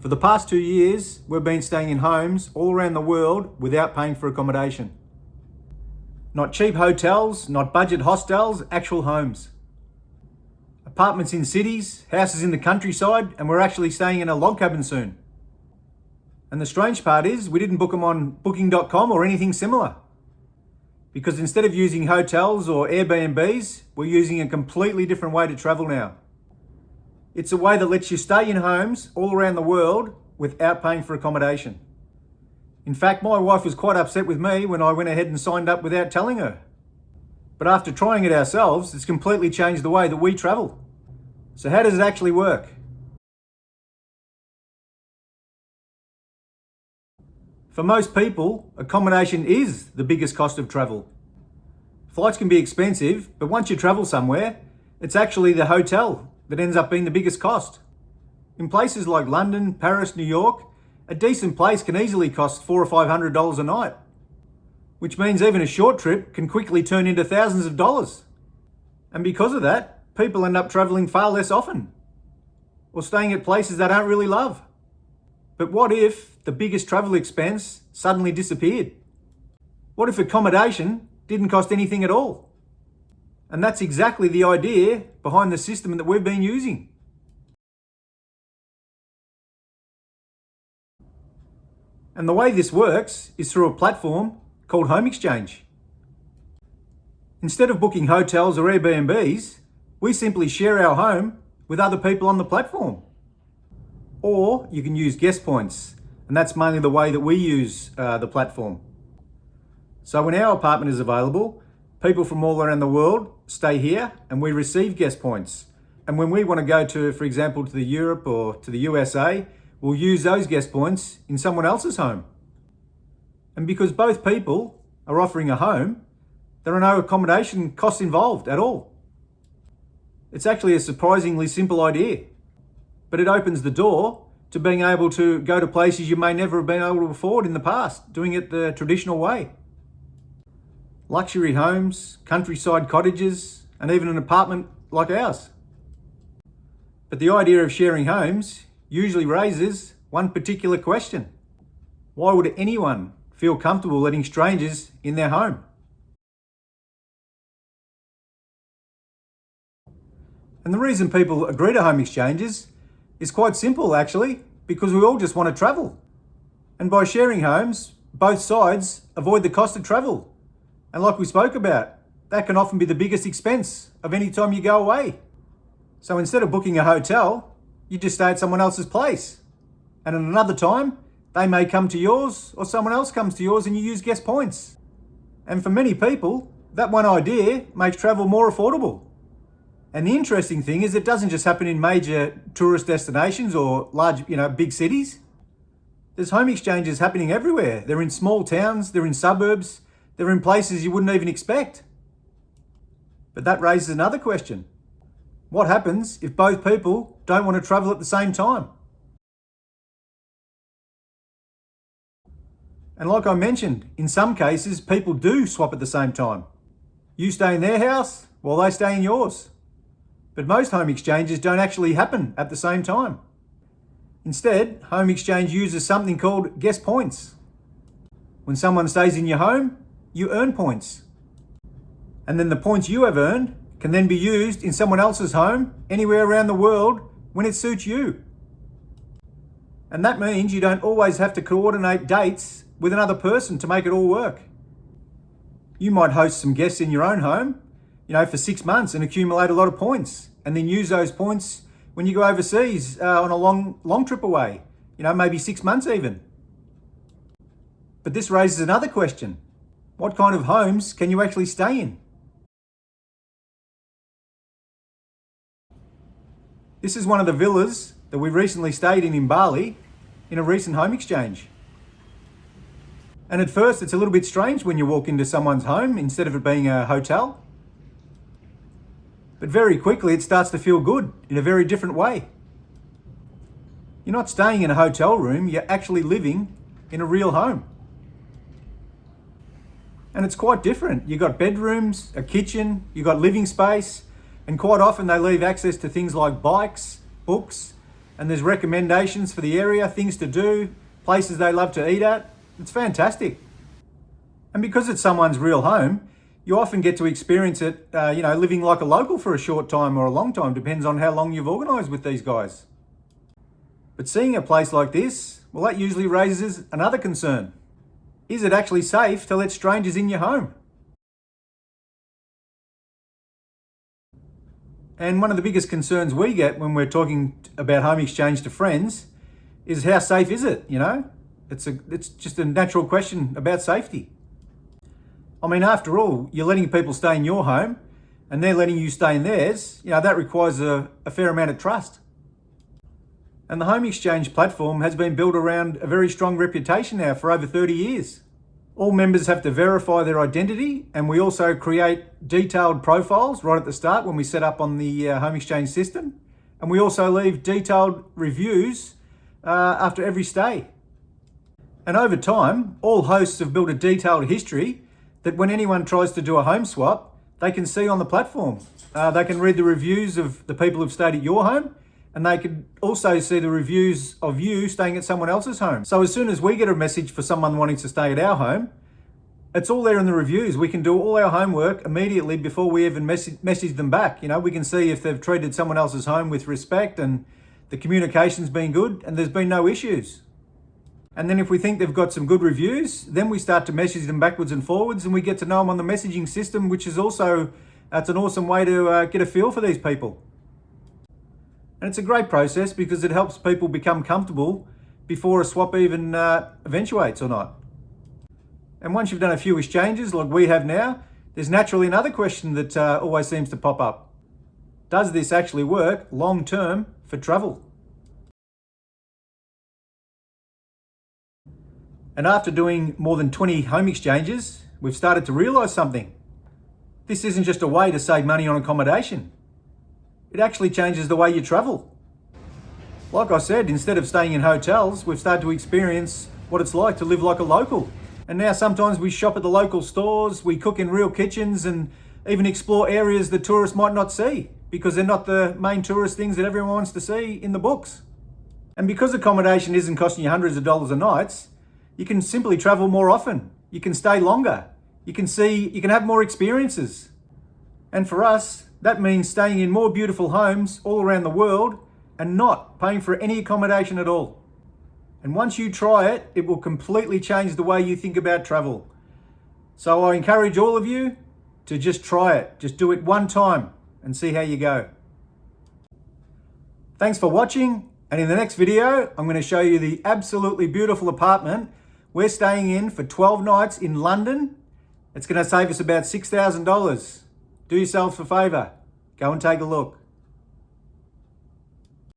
For the past 2 years, we've been staying in homes all around the world without paying for accommodation. Not cheap hotels, not budget hostels, actual homes. Apartments in cities, houses in the countryside, and we're actually staying in a log cabin soon. And the strange part is we didn't book them on booking.com or anything similar. Because instead of using hotels or Airbnbs, we're using a completely different way to travel now. It's a way that lets you stay in homes all around the world without paying for accommodation. In fact, my wife was quite upset with me when I went ahead and signed up without telling her. But after trying it ourselves, it's completely changed the way that we travel. So how does it actually work? For most people, accommodation is the biggest cost of travel. Flights can be expensive, but once you travel somewhere, it's actually the hotel that ends up being the biggest cost. In places like London, Paris, New York, a decent place can easily cost $400 or $500 a night, which means even a short trip can quickly turn into thousands of dollars. And because of that, people end up traveling far less often, or staying at places they don't really love. But what if the biggest travel expense suddenly disappeared? What if accommodation didn't cost anything at all? And that's exactly the idea behind the system that we've been using. And the way this works is through a platform called Home Exchange. Instead of booking hotels or Airbnbs, we simply share our home with other people on the platform. Or you can use guest points, and that's mainly the way that we use the platform. So when our apartment is available, people from all around the world stay here and we receive guest points. And when we want to go to, for example, to the Europe or to the USA, we'll use those guest points in someone else's home. And because both people are offering a home, there are no accommodation costs involved at all. It's actually a surprisingly simple idea, but it opens the door to being able to go to places you may never have been able to afford in the past, doing it the traditional way. Luxury homes, countryside cottages, and even an apartment like ours. But the idea of sharing homes usually raises one particular question. Why would anyone feel comfortable letting strangers in their home? And the reason people agree to home exchanges is quite simple actually, because we all just want to travel. And by sharing homes, both sides avoid the cost of travel. And like we spoke about, that can often be the biggest expense of any time you go away. So instead of booking a hotel, you just stay at someone else's place. And at another time, they may come to yours or someone else comes to yours and you use guest points. And for many people, that one idea makes travel more affordable. And the interesting thing is it doesn't just happen in major tourist destinations or large, big cities. There's home exchanges happening everywhere. They're in small towns, they're in suburbs, they're in places you wouldn't even expect. But that raises another question. What happens if both people don't want to travel at the same time? And like I mentioned, in some cases, people do swap at the same time. You stay in their house while they stay in yours. But most home exchanges don't actually happen at the same time. Instead, home exchange uses something called guest points. When someone stays in your home, you earn points. And then the points you have earned can then be used in someone else's home anywhere around the world when it suits you. And that means you don't always have to coordinate dates with another person to make it all work. You might host some guests in your own home, for 6 months and accumulate a lot of points, and then use those points when you go overseas on a long trip away, maybe 6 months even. But this raises another question. What kind of homes can you actually stay in? This is one of the villas that we recently stayed in Bali in a recent home exchange. And at first it's a little bit strange when you walk into someone's home instead of it being a hotel. But very quickly it starts to feel good in a very different way. You're not staying in a hotel room, you're actually living in a real home. And it's quite different. You've got bedrooms, a kitchen, you've got living space, and quite often they leave access to things like bikes, books, and there's recommendations for the area, things to do, places they love to eat at. It's fantastic. And because it's someone's real home, you often get to experience it, living like a local for a short time or a long time, depends on how long you've organised with these guys. But seeing a place like this, well, that usually raises another concern. Is it actually safe to let strangers in your home? And one of the biggest concerns we get when we're talking about home exchange to friends is how safe is it, It's just a natural question about safety. I mean, after all, you're letting people stay in your home and they're letting you stay in theirs. That requires a fair amount of trust. And the home exchange platform has been built around a very strong reputation now for over 30 years. All members have to verify their identity, and we also create detailed profiles right at the start when we set up on the home exchange system. And we also leave detailed reviews after every stay. And over time, all hosts have built a detailed history that when anyone tries to do a home swap, they can see on the platform. They can read the reviews of the people who've stayed at your home, and they can also see the reviews of you staying at someone else's home. So as soon as we get a message for someone wanting to stay at our home, it's all there in the reviews. We can do all our homework immediately before we even message them back. We can see if they've treated someone else's home with respect and the communication's been good and there's been no issues. And then if we think they've got some good reviews, then we start to message them backwards and forwards, and we get to know them on the messaging system, which is also, it's an awesome way to get a feel for these people. And it's a great process because it helps people become comfortable before a swap even eventuates or not. And once you've done a few exchanges like we have now, there's naturally another question that always seems to pop up. Does this actually work long term for travel? And after doing more than 20 home exchanges, we've started to realise something. This isn't just a way to save money on accommodation. It actually changes the way you travel. Like I said, instead of staying in hotels, we've started to experience what it's like to live like a local. And now sometimes we shop at the local stores, we cook in real kitchens, and even explore areas that tourists might not see because they're not the main tourist things that everyone wants to see in the books. And because accommodation isn't costing you hundreds of dollars a night, you can simply travel more often. You can stay longer. You can have more experiences. And for us, that means staying in more beautiful homes all around the world and not paying for any accommodation at all. And once you try it, it will completely change the way you think about travel. So I encourage all of you to just try it. Just do it one time and see how you go. Thanks for watching. And in the next video, I'm going to show you the absolutely beautiful apartment we're staying in for 12 nights in London. It's going to save us about $6,000. Do yourselves a favour. Go and take a look.